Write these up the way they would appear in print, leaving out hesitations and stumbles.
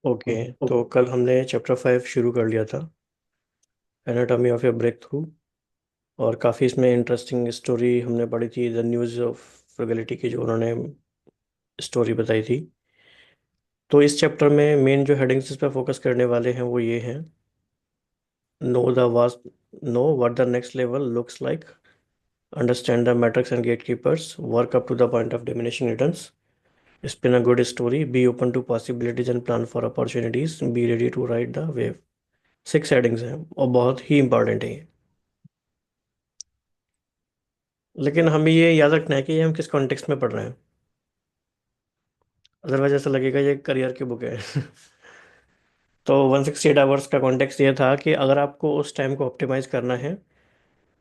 Okay. तो कल हमने चैप्टर 5 शुरू कर लिया था, anatomy of a breakthrough. और काफ़ी इसमें इंटरेस्टिंग स्टोरी हमने पढ़ी थी, द न्यूज़ ऑफ फ्रगैलिटी की जो उन्होंने स्टोरी बताई थी। तो इस चैप्टर में मेन जो हेडिंग्स इस पर फोकस करने वाले हैं वो ये हैं: know the vast know what the next level looks like, understand the matrix and gatekeepers, work up to the point of diminishing returns, spin a good story, be open to possibilities and plan for opportunities, be ready to ride the wave. 6 headings हैं और बहुत ही important है ये। लेकिन हमें ये याद रखना है कि ये हम किस कॉन्टेक्स्ट में पढ़ रहे हैं, अदरवाइज ऐसा लगेगा ये करियर की बुक है। तो 168 आवर्स का कॉन्टेक्स्ट ये था कि अगर आपको उस टाइम को ऑप्टिमाइज करना है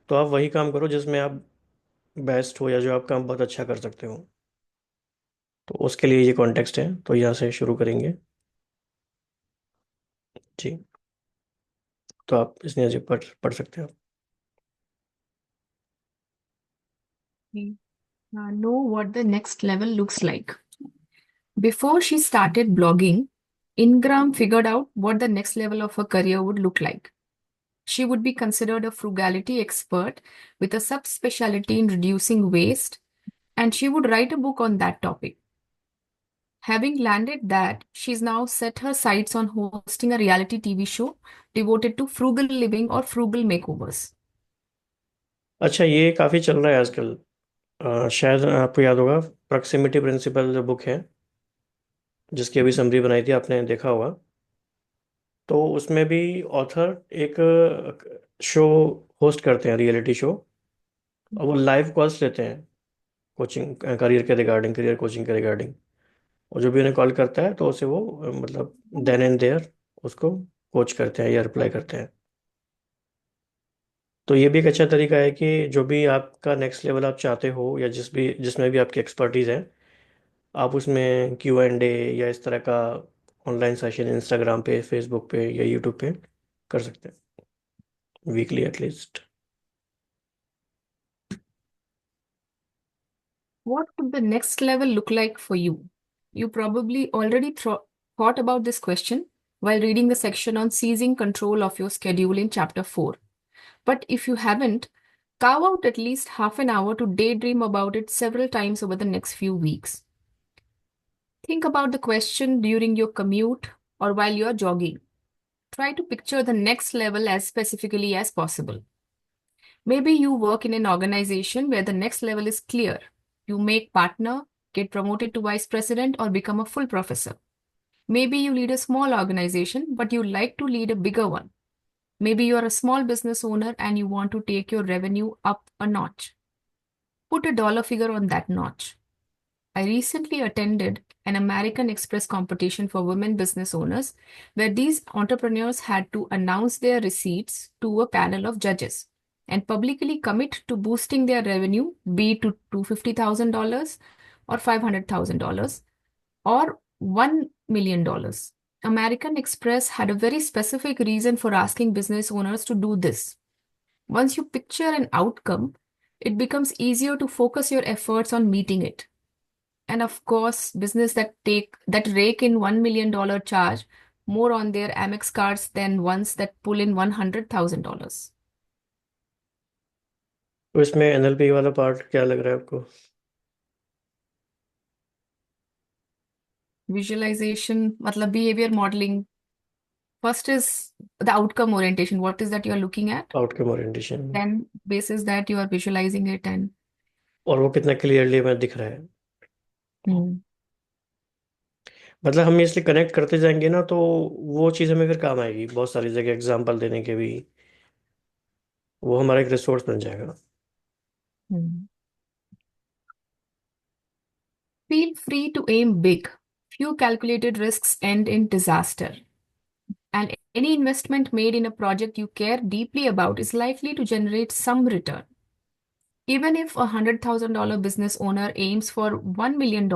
तो आप वही काम करो जिसमें आप बेस्ट हो या जो आप काम बहुत अच्छा कर सकते हो। तो उसके लिए ये कॉन्टेक्स्ट है, तो यहाँ से शुरू करेंगे। जी। तो आप इसमें जी पढ़ सकते हो। Know what the next level looks like. Before she started blogging, Ingram figured out what the next level of her career would look like. She would be considered a frugality expert with a subspecialty in reducing waste, and she would write a book on that topic. Having landed that, she's now set her sights on hosting a reality TV show devoted to frugal living or frugal makeovers. अच्छा, ये काफ़ी चल रहा है आजकल। शायद आपको याद होगा, प्रॉक्सिमिटी प्रिंसिपल जो बुक है जिसकी अभी समरी बनाई थी, आपने देखा होगा। तो उसमें भी ऑथर एक शो होस्ट करते हैं, रियलिटी शो। और वो लाइव कॉल्स लेते हैं कोचिंग करियर के रिगार्डिंग, करियर कोचिंग के रिगार्डिंग। और जो भी उन्हें कॉल करता है तो उसे वो मतलब देन एंड देयर उसको कोच करते हैं या रिप्लाई करते हैं। तो ये भी एक अच्छा तरीका है कि जो भी आपका नेक्स्ट लेवल आप चाहते हो या जिसमें भी आपकी एक्सपर्टीज़ है, आप उसमें Q&A या इस तरह का ऑनलाइन सेशन इंस्टाग्राम पे, फेसबुक पे या यूट्यूब पे कर सकते हैं, weekly at least. What would the next level look like for you? You probably already thought about this question while reading the section on seizing control of your schedule in chapter 4. But if you haven't, carve out at least half an hour to daydream about it several times over the next few weeks. Think about the question during your commute or while you're jogging. Try to picture the next level as specifically as possible. Maybe you work in an organization where the next level is clear. You make partner, get promoted to vice president, or become a full professor. Maybe you lead a small organization, but you like to lead a bigger one. Maybe you are a small business owner and you want to take your revenue up a notch. Put a dollar figure on that notch. I recently attended an American Express competition for women business owners where these entrepreneurs had to announce their receipts to a panel of judges and publicly commit to boosting their revenue, be it to $250,000 or $500,000 or $1 million. American Express had a very specific reason for asking business owners to do this. Once you picture an outcome, it becomes easier to focus your efforts on meeting it. And of course, business that rake in $1 million charge more on their Amex cards than ones that pull in $100,000. तो इसमें NLP वाला part क्या लग रहा है आपको? Visualization, matlab behavior modeling. First is the outcome orientation. What is that you are looking at? Outcome orientation. Then basis that you are visualizing it and और वो कितना क्लियरली हमें दिख रहा है। Hmm. मतलब हम इसलिए कनेक्ट करते जाएंगे ना, तो वो चीज़ हमें फिर काम आएगी बहुत सारी जगह, एग्जांपल देने के भी। वो हमारा एक रिसोर्स बन जाएगा। Hmm. Feel free to aim big. Few calculated risks end in disaster. And any investment made in a project you care deeply about is likely to generate some return. Even if a $100,000 business owner aims for $1 million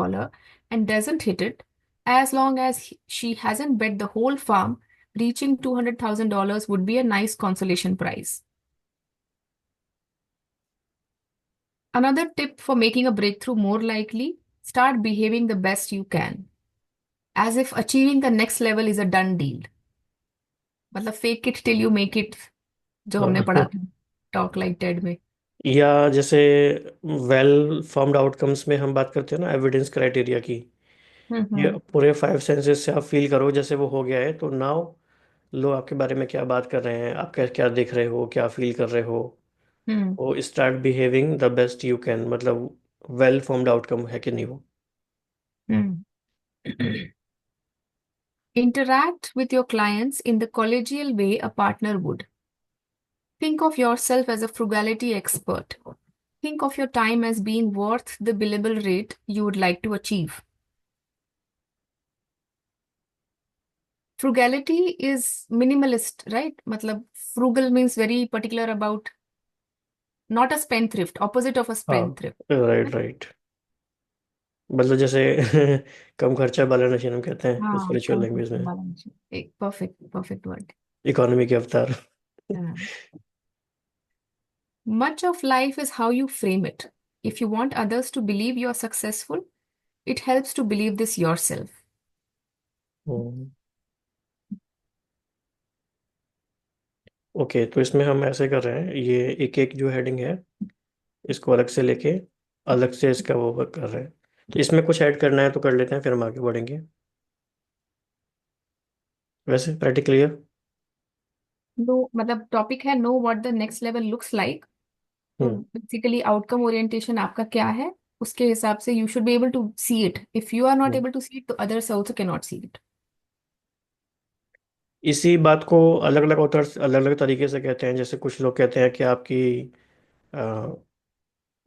and doesn't hit it, as long as she hasn't bet the whole farm, reaching $200,000 would be a nice consolation prize. Another tip for making a breakthrough more likely: start behaving the best you can. As if achieving the next level is a done deal. मतलब fake it till you make it, जो हमने पढ़ा हाँ। था talk like dead में। या जैसे well formed outcomes में हम बात करते हैं ना एविडेंस क्राइटेरिया की, ये हम्म। पूरे फाइव सेंसेस से आप फील करो जैसे वो हो गया है, तो नाउ लोग आपके बारे में क्या बात कर रहे हैं, आप क्या क्या देख रहे हो, क्या फील कर रहे हो, हम्म। वो start behaving the best you can, मतलब वेल फॉर्म्ड आउटकम है कि नहीं वो। हम्म। Interact with your clients in the collegial way a partner would. Think of yourself as a frugality expert. Think of your time as being worth the billable rate you would like to achieve. Frugality is minimalist, right? मतलब frugal means very particular about not a spendthrift, opposite of a हाँ, spendthrift. Right right, मतलब जैसे कम खर्चा वाला नशीन हम कहते हैं हाँ, स्पिरिचुअल कम लैंग्वेज में, balance. एक perfect, perfect word. इकोनॉमी के अवतार। हाँ. Much of life is how you frame it. If you want others to believe you are successful, it helps to believe this yourself. Okay, तो इसमें हम ऐसे कर रहे हैं, ये एक एक जो हेडिंग है इसको अलग से लेके अलग से इसका वो वर्क कर रहे हैं। तो इसमें कुछ ऐड करना है तो कर लेते हैं, फिर हम आगे बढ़ेंगे। वैसे प्रैक्टिकल क्लियर। नो मतलब टॉपिक है no what the next level looks like. तो हम्म। बेसिकली आउटकम ओरिएंटेशन आपका क्या है, उसके हिसाब से you should be able to see it. If you are not hmm. Able to see it तो others also can not see it. इसी बात को अलग अलग ऑथर्स अलग अलग तरीके से कहते हैं, जैसे कुछ लोग कहते हैं कि आपकी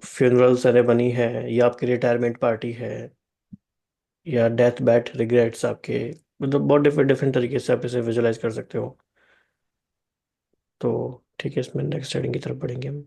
फ्यूनरल सेरेमनी है, या आपकी रिटायरमेंट पार्टी है, या डेथ बैट रिग्रेट्स आपके, मतलब बहुत डिफरेंट डिफरेंट तरीके से आप इसे विजुलाइज कर सकते हो। तो ठीक है, इसमें नेक्स्ट हेडिंग की तरफ बढ़ेंगे हम।